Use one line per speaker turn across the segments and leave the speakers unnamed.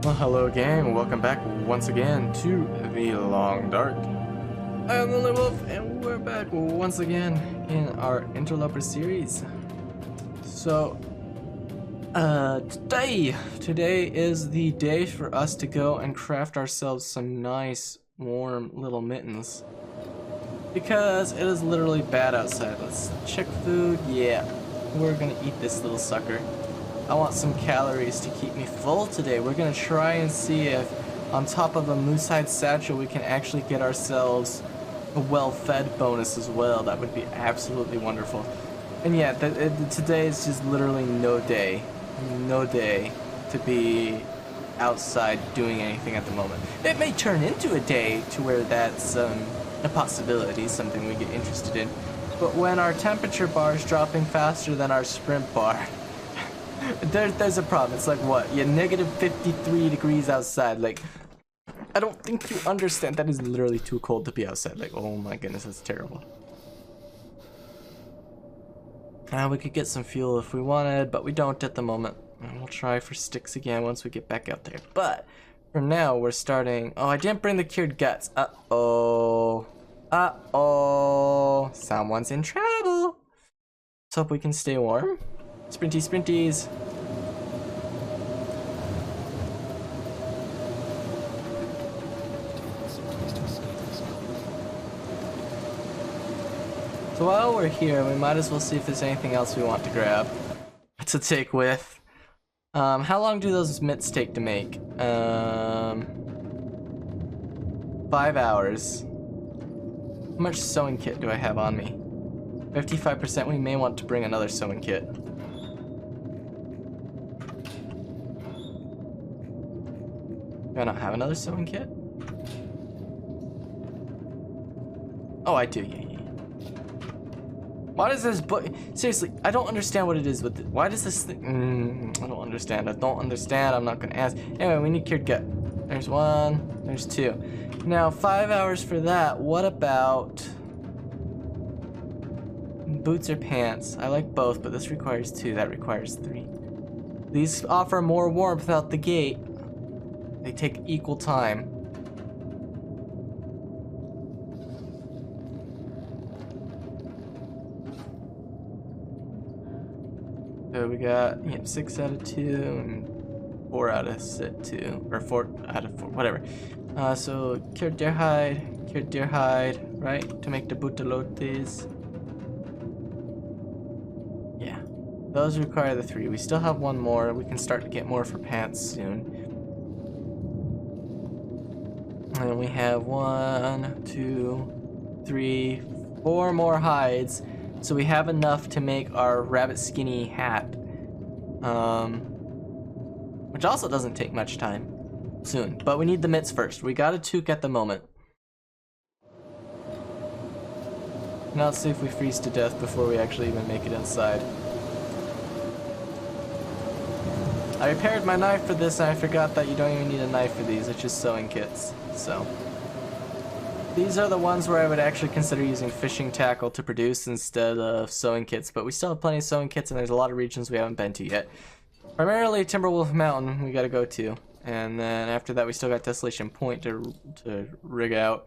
Well, hello gang, welcome back once again to the Long Dark. I am Lonelywolf, and we're back once again in our Interloper series. So, today is the day for us to go and craft ourselves some nice, warm little mittens. Because it is literally bad outside. Let's check food. Yeah, we're gonna eat this little sucker. I want some calories to keep me full today. We're gonna try and see if on top of a moose hide satchel we can actually get ourselves a well-fed bonus as well. That would be absolutely wonderful. And yeah, today is just literally no day to be outside doing anything at the moment. It may turn into a day to where that's a possibility, something we get interested in. But when our temperature bar is dropping faster than our sprint bar, there's a problem. It's like, what? Yeah, negative 53 degrees outside. Like, I don't think you understand. That is literally too cold to be outside. Like, oh my goodness, that's terrible. We could get some fuel if we wanted, but we don't at the moment. And we'll try for sticks again once we get back out there. But for now, we're starting. Oh, I didn't bring the cured guts. Uh-oh. Uh-oh. Someone's in trouble. Let's hope we can stay warm. Sprinty sprinties. So while we're here, we might as well see if there's anything else we want to grab to take with. How long do those mitts take to make? 5 hours. How much sewing kit do I have on me? 55%. We may want to bring another sewing kit. Do I not have another sewing kit? Oh, I do, yeah. Why does this book... Seriously, I don't understand what it is with it. Why does this thing... I don't understand. I'm not gonna ask. Anyway, we need cured gut. There's one, there's two. Now, 5 hours for that. What about... boots or pants? I like both, but this requires 2. That requires 3. These offer more warmth out the gate. They take equal time. So we got 6 out of 2 and 4 out of 2, or 4 out of 4, whatever. So cured deer hide, right? To make the butalotes. Yeah, those require the 3. We still have one more. We can start to get more for pants soon. And we have 1, 2, 3, 4 more hides. So we have enough to make our rabbit skinny hat. Which also doesn't take much time soon. But we need the mitts first. We got a toque at the moment. Now let's see if we freeze to death before we actually even make it inside. I repaired my knife for this and I forgot that you don't even need a knife for these. It's just sewing kits. So these are the ones where I would actually consider using fishing tackle to produce instead of sewing kits, but we still have plenty of sewing kits and there's a lot of regions we haven't been to yet. Primarily Timberwolf Mountain we gotta go to, and then after that we still got Desolation Point to rig out.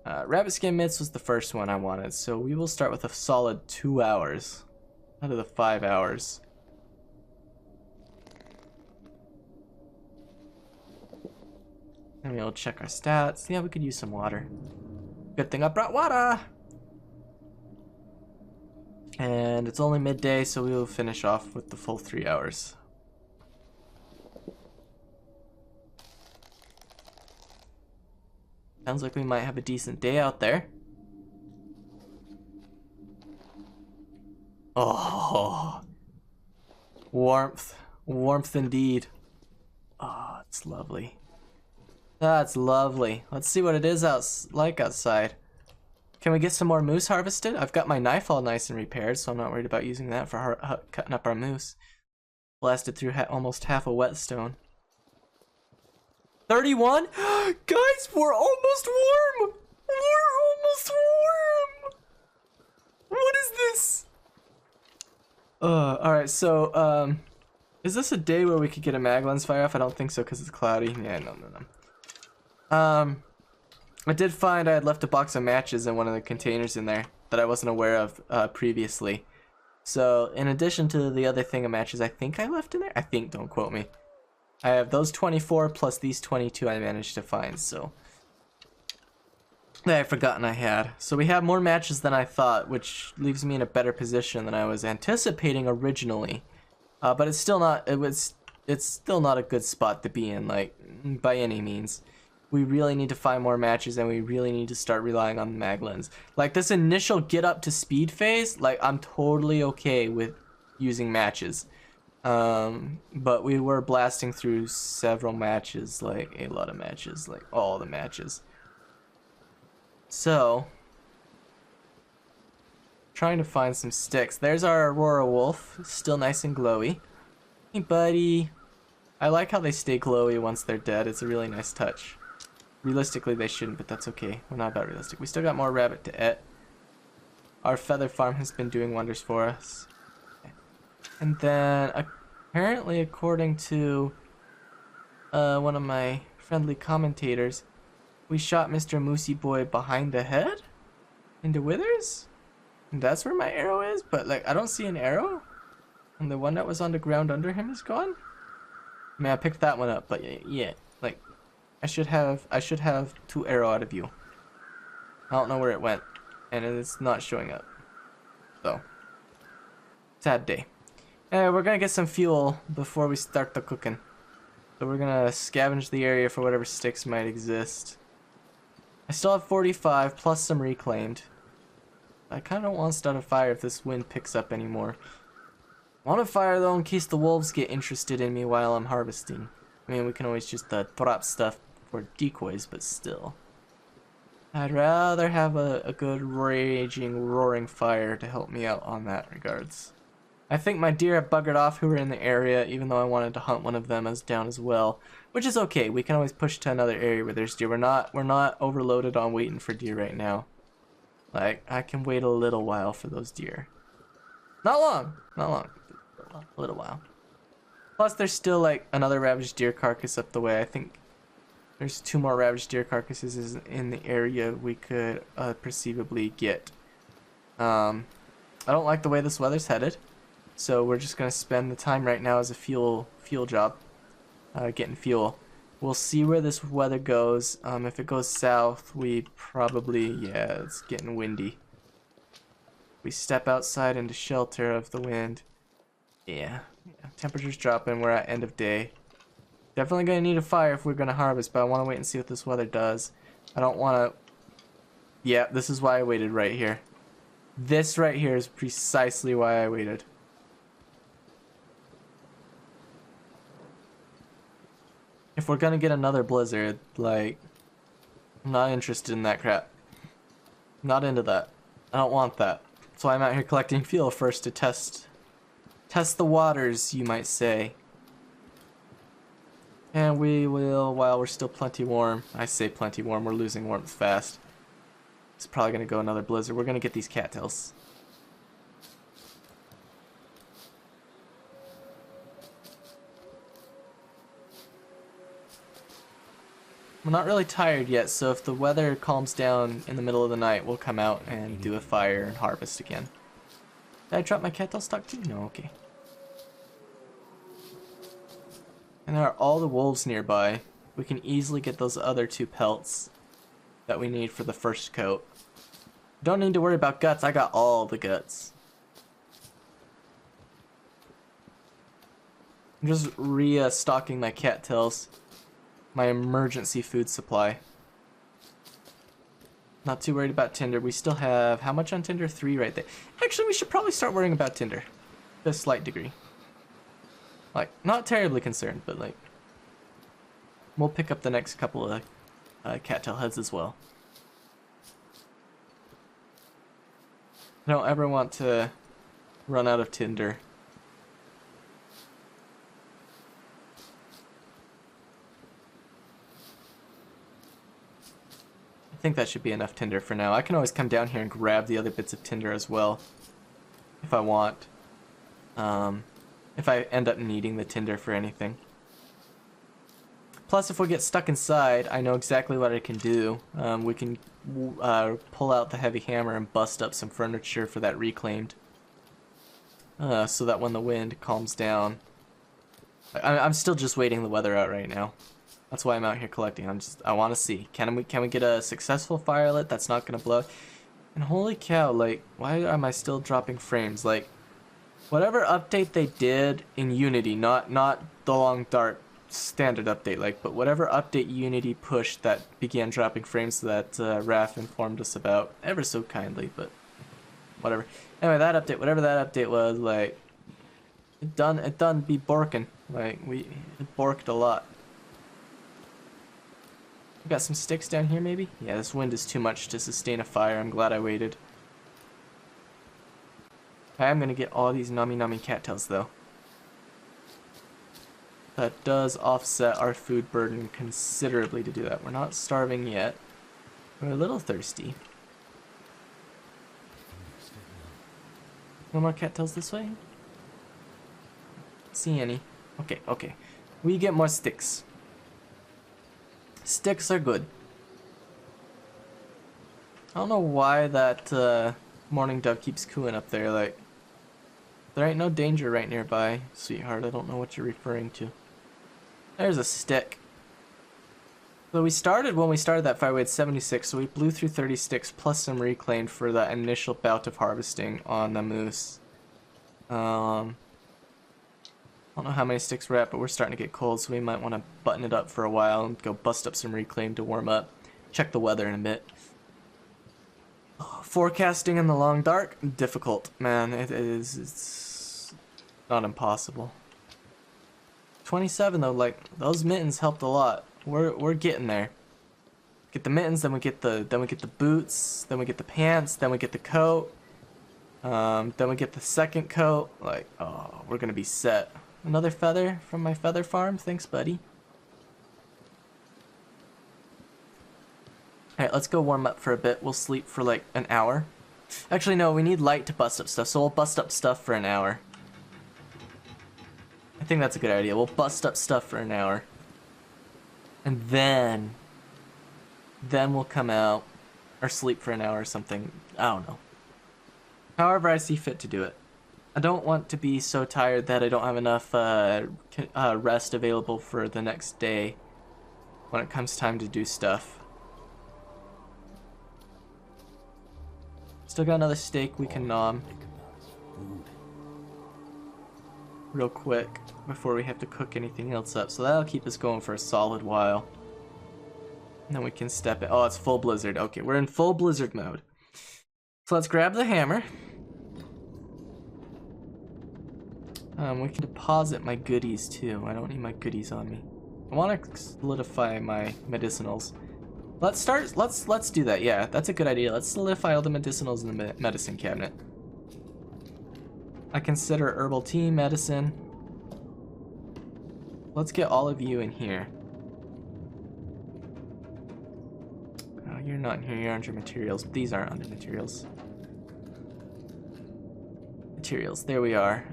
Rabbit skin mitts was the first one I wanted, so we will start with a solid 2 hours out of the 5 hours. And we'll check our stats. Yeah, we could use some water. Good thing I brought water! And it's only midday, so we will finish off with the full 3 hours. Sounds like we might have a decent day out there. Oh, warmth. Warmth indeed. Oh, it's lovely. That's lovely. Let's see what it is like outside. Can we get some more moose harvested? I've got my knife all nice and repaired, so I'm not worried about using that for cutting up our moose. Blasted through almost half a whetstone. 31? Guys, we're almost warm! We're almost warm! What is this? Alright, so, Is this a day where we could get a mag lens fire off? I don't think so because it's cloudy. Yeah, no. I did find I had left a box of matches in one of the containers in there that I wasn't aware of previously. So in addition to the other thing of matches I think I left in there, I think, don't quote me, I have those 24 plus these 22 I managed to find, so that I'd forgotten I had. So we have more matches than I thought, which leaves me in a better position than I was anticipating originally. But it's still not, it's still not a good spot to be in, like, by any means. We really need to find more matches, and we really need to start relying on the mag lens. Like, this initial get up to speed phase, like, I'm totally okay with using matches. But we were blasting through several matches, like a lot of matches, like all the matches. So, trying to find some sticks. There's our aurora wolf, still nice and glowy. Hey buddy. I like how they stay glowy once they're dead. It's a really nice touch. Realistically they shouldn't, but that's okay. We're not about realistic. We still got more rabbit to eat. Our feather farm has been doing wonders for us. And then apparently, according to one of my friendly commentators, we shot Mr. Moosey Boy behind the head into withers, and that's where my arrow is. But like, I don't see an arrow, and the one that was on the ground under him is gone. I mean, I picked that one up, but yeah, like I should have 2 arrow out of you. I don't know where it went, and it's not showing up. So sad day. We're gonna get some fuel before we start the cooking. So we're gonna scavenge the area for whatever sticks might exist. I still have 45 plus some reclaimed. I kinda don't want to start a fire if this wind picks up anymore. I want a fire though in case the wolves get interested in me while I'm harvesting. I mean, we can always just drop stuff for decoys, but still. I'd rather have a good raging, roaring fire to help me out on that regards. I think my deer have buggered off who were in the area, even though I wanted to hunt one of them as down as well, which is okay. We can always push to another area where there's deer. We're not overloaded on waiting for deer right now. Like, I can wait a little while for those deer. Not long, a little while. Plus, there's still like another ravaged deer carcass up the way. I think there's 2 more ravaged deer carcasses in the area we could perceivably get. I don't like the way this weather's headed. So we're just gonna spend the time right now as a fuel job, getting fuel. We'll see where this weather goes. If it goes south, we probably, yeah, it's getting windy. We step outside into shelter of the wind. Yeah, temperature's dropping. We're at end of day. Definitely gonna need a fire if we're gonna harvest, but I want to wait and see what this weather does. I don't want to. Yeah, this is why I waited right here. This right here is precisely why I waited. If we're gonna get another blizzard, like, I'm not interested in that crap. Not into that. I don't want that. That's why I'm out here collecting fuel first to test the waters, you might say. And we will, while we're still plenty warm. I say plenty warm, we're losing warmth fast. It's probably gonna go another blizzard. We're gonna get these cattails. We're not really tired yet, so if the weather calms down in the middle of the night, we'll come out and do a fire and harvest again. Did I drop my cattail stock too? No, okay. And there are all the wolves nearby. We can easily get those other 2 pelts that we need for the first coat. Don't need to worry about guts, I got all the guts. I'm just restocking my cattails. My emergency food supply. Not too worried about tinder. We still have, how much on tinder? 3 right there. Actually, we should probably start worrying about tinder. To a slight degree. Like, not terribly concerned, but like, we'll pick up the next couple of cattail heads as well. I don't ever want to run out of tinder. I think that should be enough tinder for now. I can always come down here and grab the other bits of tinder as well, if I want. if I end up needing the tinder for anything. Plus, if we get stuck inside, I know exactly what I can do. We can pull out the heavy hammer and bust up some furniture for that reclaimed. So that when the wind calms down... I'm still just waiting the weather out right now. That's why I'm out here collecting. I want to see. Can we get a successful fire lit that's not going to blow? And holy cow, like, why am I still dropping frames? Like, whatever update they did in Unity, not the long dark standard update, like, but whatever update Unity pushed that began dropping frames that Raph informed us about ever so kindly, but whatever. Anyway, that update, whatever that update was, like, it done be borking. Like, it borked a lot. We got some sticks down here, maybe? Yeah, this wind is too much to sustain a fire. I'm glad I waited. I am gonna get all these nummy cattails, though. That does offset our food burden considerably to do that. We're not starving yet. We're a little thirsty. No more cattails this way? See any? Okay. We get more sticks. Sticks are good. I don't know why that morning dove keeps cooing up there. Like, there ain't no danger right nearby, sweetheart. I don't know what you're referring to. There's a stick. So when we started that fire, we had 76, so we blew through 30 sticks plus some reclaimed for that initial bout of harvesting on the moose. I don't know how many sticks we're at, but we're starting to get cold, so we might want to button it up for a while and go bust up some reclaim to warm up. Check the weather in a bit. Forecasting in the long dark, difficult, man. It's not impossible. 27 though, like, those mittens helped a lot. We're getting there. Get the mittens, then we get the boots, then we get the pants, then we get the coat, then we get the second coat. Like, oh, we're gonna be set. Another feather from my feather farm. Thanks, buddy. Alright, let's go warm up for a bit. We'll sleep for like an hour. Actually, no, we need light to bust up stuff, so we'll bust up stuff for an hour. I think that's a good idea. We'll bust up stuff for an hour. And then we'll come out or sleep for an hour or something. I don't know. However I see fit to do it. I don't want to be so tired that I don't have enough rest available for the next day when it comes time to do stuff. Still got another steak we can nom real quick before we have to cook anything else up. So that'll keep us going for a solid while. And then we can step it. Oh, it's full blizzard. Okay, we're in full blizzard mode. So let's grab the hammer. We can deposit my goodies too. I don't need my goodies on me. I want to solidify my medicinals. Let's do that. Yeah, that's a good idea. Let's solidify all the medicinals in the medicine cabinet. I consider herbal tea medicine. Let's get all of you in here. Oh, you're not in here. You're under materials. These aren't under materials. Materials. There we are.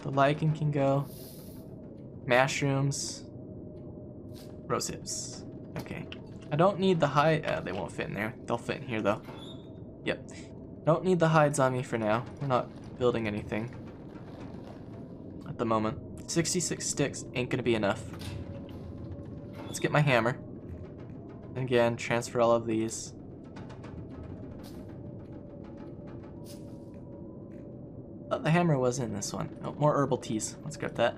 The lichen can go. Mushrooms. Rose hips. Okay. I don't need the hide. They won't fit in there. They'll fit in here though. Yep. Don't need the hides on me for now. We're not building anything at the moment. 66 sticks ain't gonna be enough. Let's get my hammer. And again, transfer all of these. Oh, the hammer was in this one. Oh, more herbal teas. Let's grab that.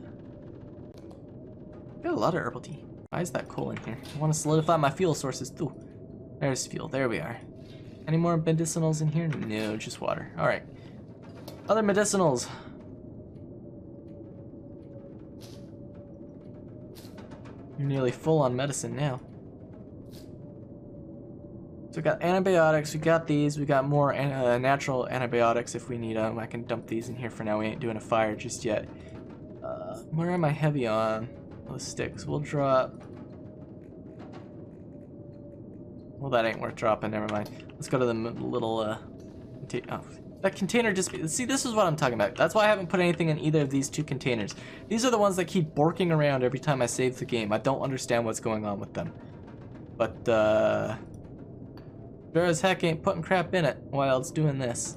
Got a lot of herbal tea. Why is that coal in here? I want to solidify my fuel sources too. There's fuel. There we are. Any more medicinals in here? No, just water. Alright. Other medicinals. You're nearly full on medicine now. So we got antibiotics, we got these, we got more natural antibiotics if we need them. I can dump these in here for now. We ain't doing a fire just yet. Where am I heavy on? Those sticks. We'll drop. Well, that ain't worth dropping. Never mind. Let's go to the little. Oh, That container just... See, this is what I'm talking about. That's why I haven't put anything in either of these two containers. These are the ones that keep borking around every time I save the game. I don't understand what's going on with them. But, sure as heck ain't putting crap in it while it's doing this.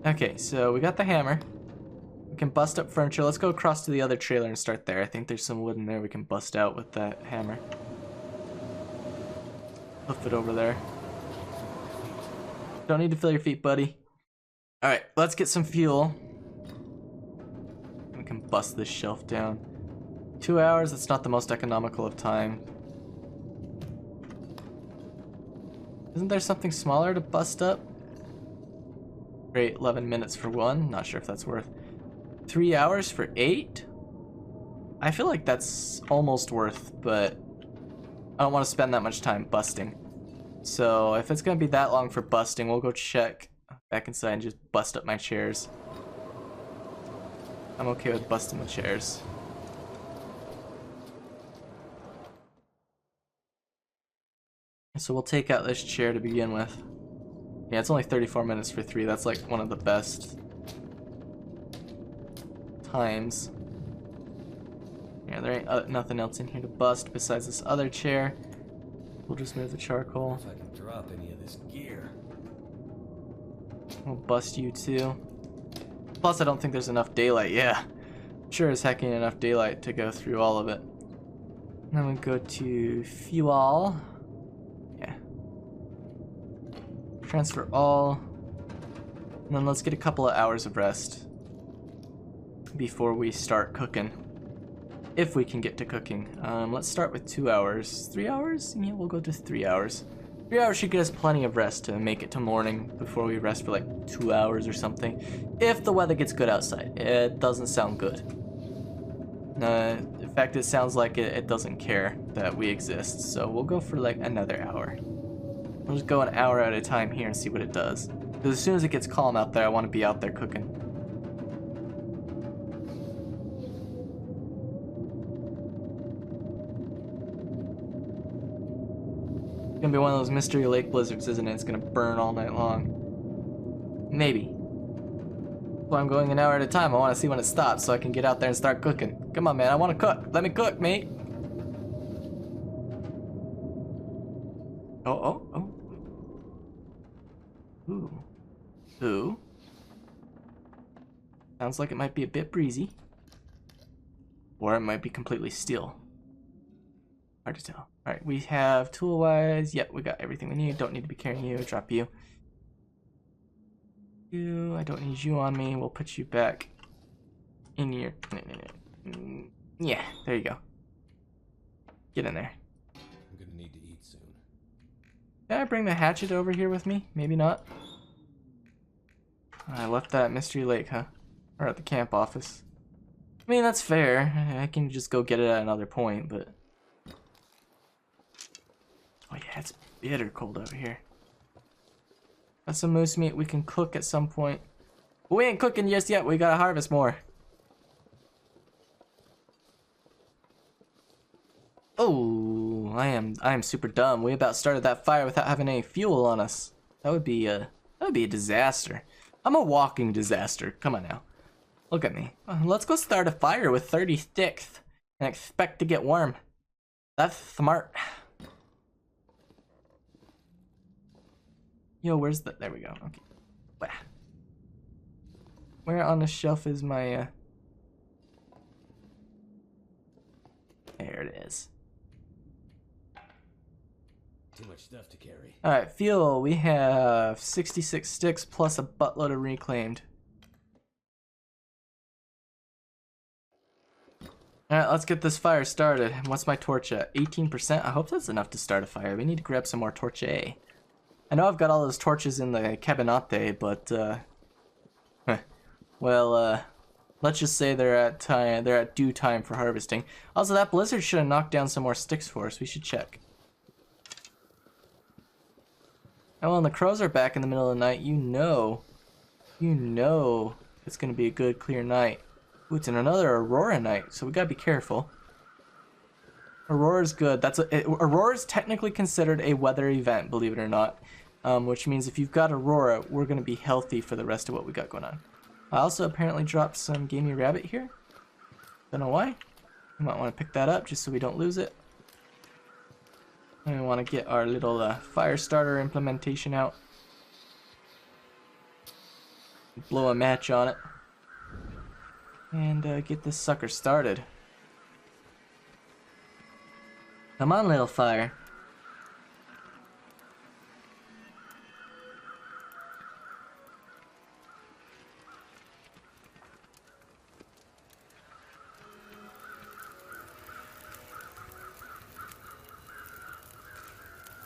Okay, so we got the hammer. We can bust up furniture. Let's go across to the other trailer and start there. I think there's some wood in there we can bust out with that hammer. Hoof it over there. Don't need to fill your feet, buddy. Alright, let's get some fuel. We can bust this shelf down. 2 hours, that's not the most economical of time. Isn't there something smaller to bust up? Great, 11 minutes for one. Not sure if that's worth. 3 hours for 8? I feel like that's almost worth, but I don't want to spend that much time busting. So if it's going to be that long for busting, we'll go check back inside and just bust up my chairs. I'm okay with busting the chairs. So we'll take out this chair to begin with. Yeah, it's only 34 minutes for 3. That's like one of the best times. Yeah, there ain't nothing else in here to bust besides this other chair. We'll just move the charcoal.
If I can drop any of this gear.
We'll bust you too. Plus, I don't think there's enough daylight. Yeah, sure as heck ain't enough daylight to go through all of it. Then we go to fuel. Yeah. Transfer all. And then let's get a couple of hours of rest before we start cooking. If we can get to cooking. Let's start with 2 hours. 3 hours? Yeah, we'll go to 3 hours. 3 hours should get us plenty of rest to make it to morning before we rest for like 2 hours or something. If the weather gets good outside. It doesn't sound good. In fact, it sounds like it doesn't care that we exist. So we'll go for like another hour. We'll just go an hour at a time here and see what it does. Because as soon as it gets calm out there, I want to be out there cooking. It's gonna be one of those mystery lake blizzards, isn't it? It's gonna burn all night long. Maybe. So I'm going an hour at a time. I want to see when it stops so I can get out there and start cooking. Come on, man. I want to cook. Let me cook, mate. Oh. Ooh. Ooh. Sounds like it might be a bit breezy. Or it might be completely still. Hard to tell. Alright, we have tool-wise. Yep, we got everything we need. Don't need to be carrying you. Drop you. I don't need you on me. We'll put you back in your... Yeah, there you go. Get in there.
I'm gonna need to eat soon.
Can I bring the hatchet over here with me? Maybe not. I left that at Mystery Lake, huh? Or at the camp office. I mean, that's fair. I can just go get it at another point, but... Oh yeah, it's bitter cold over here. Got some moose meat we can cook at some point. But we ain't cooking just yet. We gotta harvest more. Oh, I am super dumb. We about started that fire without having any fuel on us. That would be a disaster. I'm a walking disaster. Come on now. Look at me. Let's go start a fire with 30 sticks and expect to get warm. That's smart. Yo, where's the... There we go. Okay. Where on the shelf is my... There it is.
Too much stuff to carry.
Alright, fuel. We have 66 sticks plus a buttload of reclaimed. Alright, let's get this fire started. What's my torch at? 18%? I hope that's enough to start a fire. We need to grab some more torch A. I know I've got all those torches in the cabinete, but well, let's just say they're at due time for harvesting. Also, that blizzard should have knocked down some more sticks for us. We should check. Oh, well, and the crows are back in the middle of the night. You know it's gonna be a good clear night. Ooh, it's in another aurora night, so we gotta be careful. Aurora's good. Aurora's technically considered a weather event, believe it or not. Which means if you've got Aurora, we're going to be healthy for the rest of what we got going on. I also apparently dropped some gamey rabbit here. Don't know why. You might want to pick that up just so we don't lose it. And we want to get our little fire starter implementation out. Blow a match on it. And get this sucker started. Come on, little fire.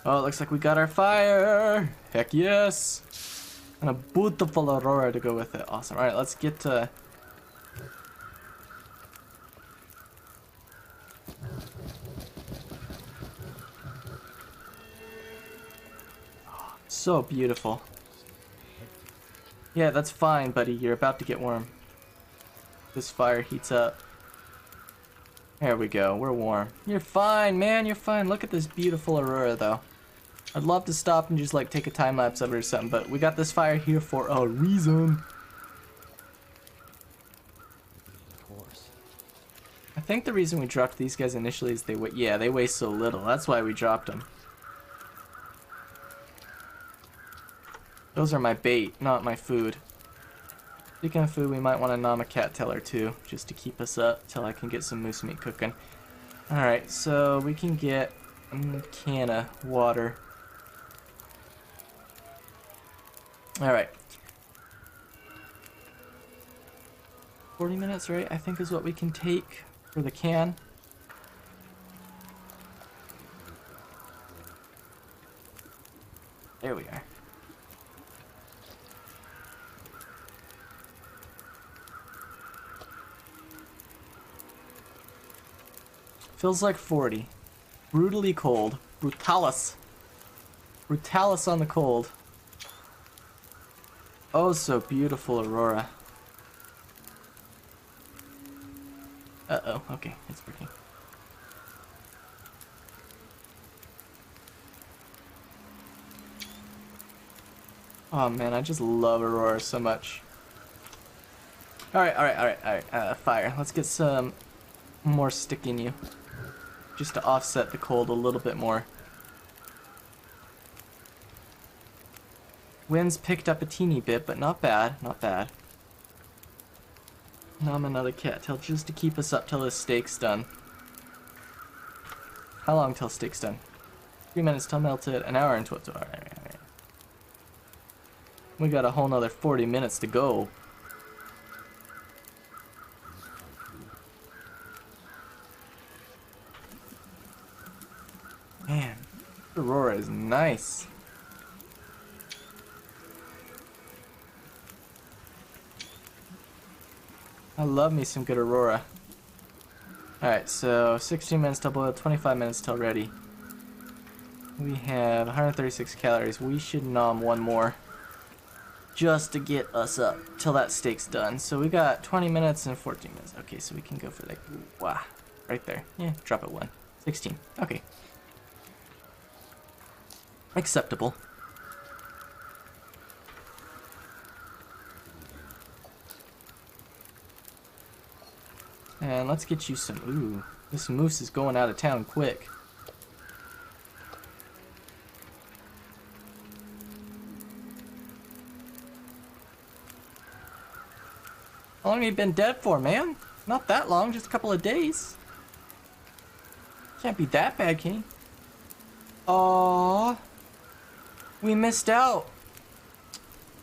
Oh, it looks like we got our fire! Heck yes! And a beautiful aurora to go with it. Awesome. Alright, let's get to... Oh, so beautiful. Yeah, that's fine, buddy. You're about to get warm. This fire heats up. There we go. We're warm. You're fine, man. You're fine. Look at this beautiful aurora, though. I'd love to stop and just like take a time lapse of it or something, but we got this fire here for a reason.
Of course.
I think the reason we dropped these guys initially is they weigh so little. That's why we dropped them. Those are my bait, not my food. Speaking of food, we might want to nom a cat teller too, just to keep us up till I can get some moose meat cooking. Alright, so we can get a can of water. Alright. 40 minutes, right? I think is what we can take for the can. There we are. Feels like 40. Brutally cold. Brutalis. Brutalis on the cold. Oh, so beautiful, aurora. Uh-oh, okay, it's working. Oh man, I just love aurora so much. Alright, fire. Let's get some more stick in you. Just to offset the cold a little bit more. Wind's picked up a teeny bit, but not bad, not bad. Nom another cattail just to keep us up till this steak's done. How long till steak's done? 3 minutes till melted, an hour and 12. Alright. We got a whole nother 40 minutes to go. Man, aurora is nice. I love me some good aurora. Alright, so 16 minutes till boiled, 25 minutes till ready. We have 136 calories. We should nom one more just to get us up till that steak's done. So we got 20 minutes and 14 minutes. Okay, so we can go for like, wow, right there. Yeah, drop it one. 16. Okay. Acceptable. And let's get you some... Ooh, this moose is going out of town quick. How long have you been dead for, man? Not that long, just a couple of days. Can't be that bad, can you? Aww. We missed out.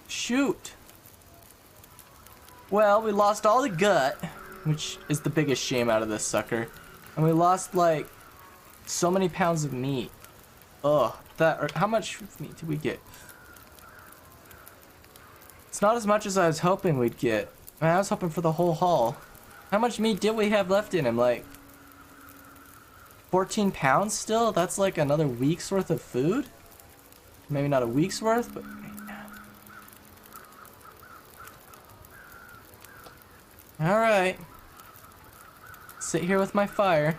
Shoot. Well, we lost all the gut, which is the biggest shame out of this sucker. And we lost, like, so many pounds of meat. Ugh. How much meat did we get? It's not as much as I was hoping we'd get. Man, I was hoping for the whole haul. How much meat did we have left in him? Like, 14 pounds still? That's like another week's worth of food? Maybe not a week's worth, but... Alright. Sit here with my fire.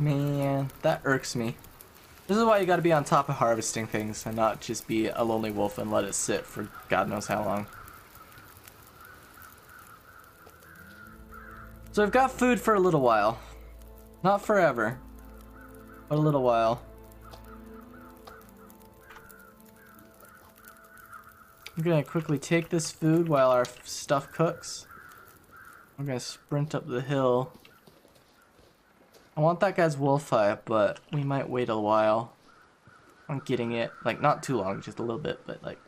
Man, that irks me. This is why you gotta be on top of harvesting things and not just be a lonely wolf and let it sit for God knows how long. So we've got food for a little while. Not forever, but a little while. I'm gonna quickly take this food while our stuff cooks. We're gonna sprint up the hill. I want that guy's wolf eye, but we might wait a while on getting it. Like, not too long, just a little bit, but like...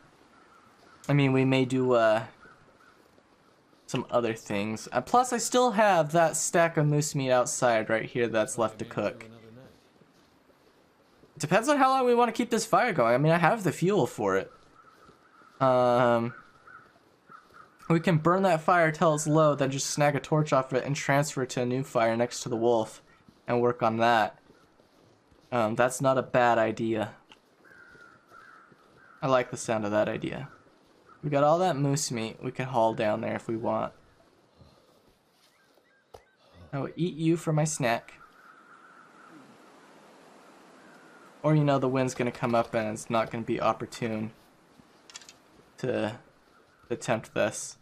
I mean, we may do, some other things. Plus, I still have that stack of moose meat outside right here that's left to cook. It depends on how long we want to keep this fire going. I mean, I have the fuel for it. We can burn that fire till it's low, then just snag a torch off it and transfer it to a new fire next to the wolf and work on that. That's not a bad idea. I like the sound of that idea. We got all that moose meat we can haul down there if we want. I will eat you for my snack. Or, you know, the wind's gonna come up and it's not gonna be opportune to attempt this.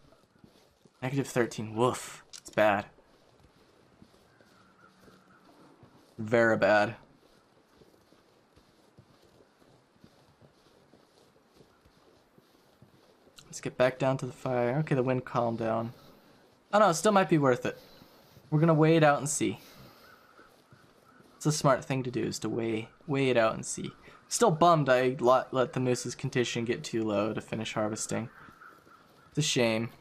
-13, woof. It's bad. Very bad. Let's get back down to the fire. Okay, the wind calmed down. Oh no, it still might be worth it. We're gonna weigh it out and see. It's a smart thing to do, is to weigh it out and see. Still bummed I let the moose's condition get too low to finish harvesting. It's a shame.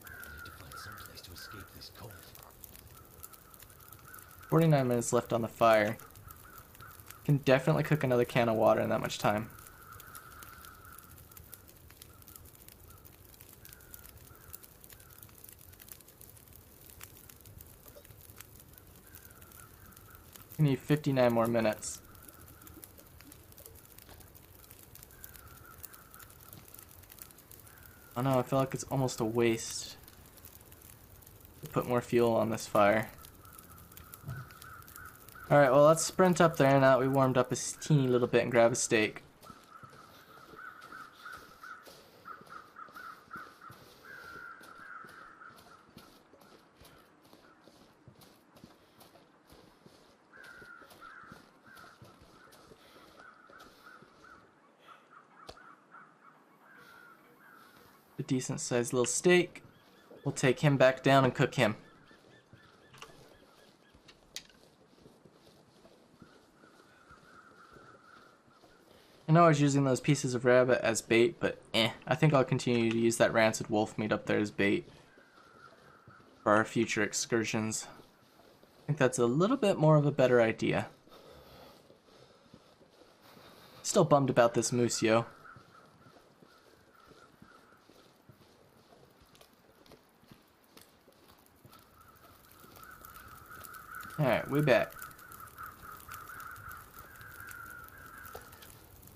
Need to find some place to escape this cold.
49 minutes left on the fire. Can definitely cook another can of water in that much time. We need 59 more minutes. Oh no, I feel like it's almost a waste to put more fuel on this fire. Alright, well, let's sprint up there now that we warmed up a teeny little bit and grab a steak. A decent sized little steak. We'll take him back down and cook him. I know I was using those pieces of rabbit as bait, but I think I'll continue to use that rancid wolf meat up there as bait for our future excursions. I think that's a little bit more of a better idea. Still bummed about this moose, yo. Alright, we back.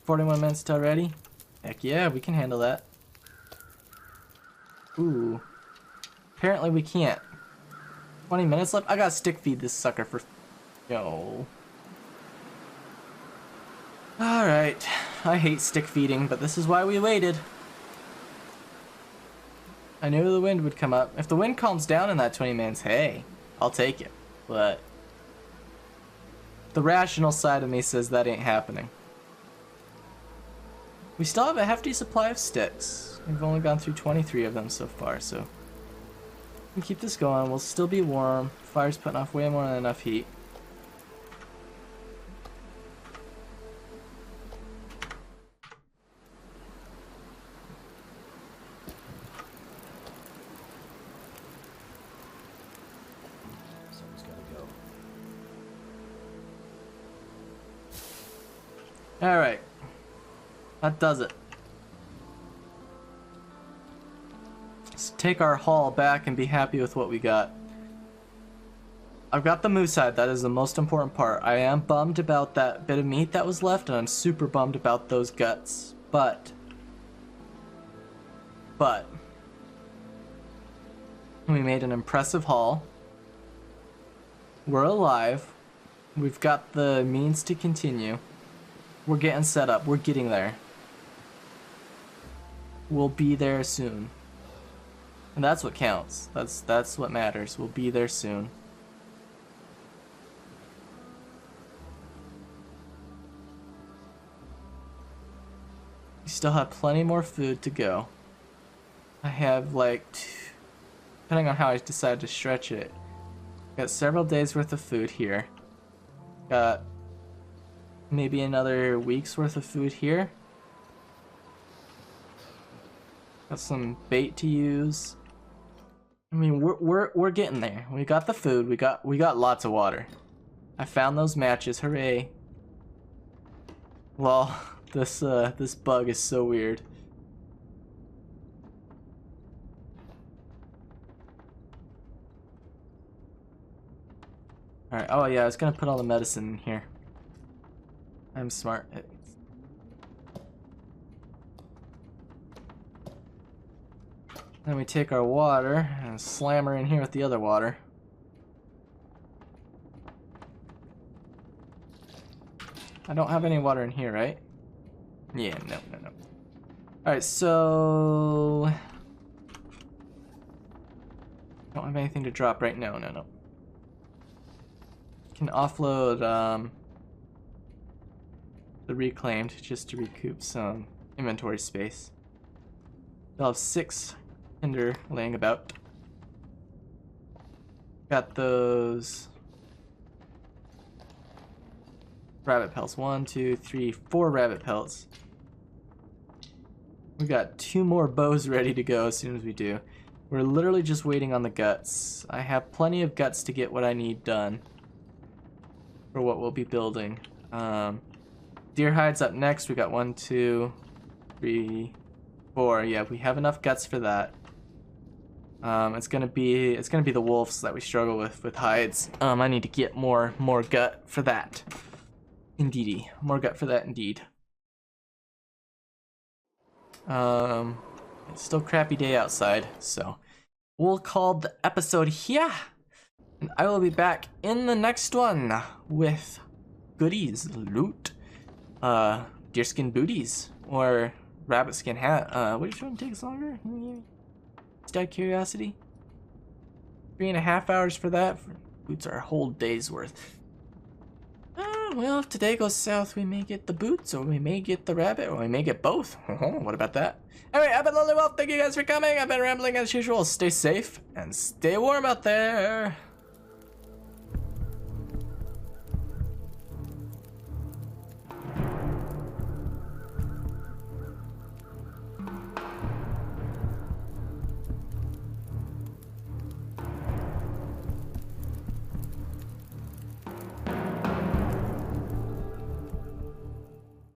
41 minutes till ready? Heck yeah, we can handle that. Ooh. Apparently we can't. 20 minutes left? I gotta stick feed this sucker for... Yo. Alright. I hate stick feeding, but this is why we waited. I knew the wind would come up. If the wind calms down in that 20 minutes, hey, I'll take it. But... the rational side of me says that ain't happening. We still have a hefty supply of sticks. We've only gone through 23 of them so far, so... we can keep this going. We'll still be warm. Fire's putting off way more than enough heat.
Someone's gotta go.
Alright. That does it. Let's take our haul back and be happy with what we got. I've got the moose hide. That is the most important part. I am bummed about that bit of meat that was left, and I'm super bummed about those guts. But we made an impressive haul. We're alive. We've got the means to continue. We're getting set up. We're getting there. We'll be there soon. And that's what counts. That's what matters. We'll be there soon. We still have plenty more food to go. I have like, depending on how I decide to stretch it, got several days worth of food here. Got maybe another week's worth of food here. Got some bait to use. I mean, we're getting there. We got the food. We got lots of water. I found those matches. Hooray! Well, this bug is so weird. All right. Oh yeah, I was gonna put all the medicine in here. I'm smart. Then we take our water and slam her in here with the other water. I don't have any water in here, right? Yeah, no. Alright, so... don't have anything to drop right now, no. Can offload the reclaimed just to recoup some inventory space. I'll have 6 hinder laying about. Got those rabbit pelts. 1, 2, 3, 4 rabbit pelts. We got 2 more bows ready to go as soon as we do. We're literally just waiting on the guts. I have plenty of guts to get what I need done for what we'll be building. Deer hides up next. We got 1, 2, 3, 4. Yeah, we have enough guts for that. It's gonna be the wolves that we struggle with hides. I need to get more gut for that. Indeedy, more gut for that indeed. It's still a crappy day outside, so we'll call the episode here, and I will be back in the next one with goodies, loot, deerskin booties, or rabbit skin hat. Which one takes longer? Just out of curiosity. 3.5 hours for that. Boots are a whole day's worth. Well, if today goes south, we may get the boots, or we may get the rabbit, or we may get both. What about that? Anyway, I've been Lonelywolf. Thank you guys for coming. I've been rambling as usual. Stay safe and stay warm out there.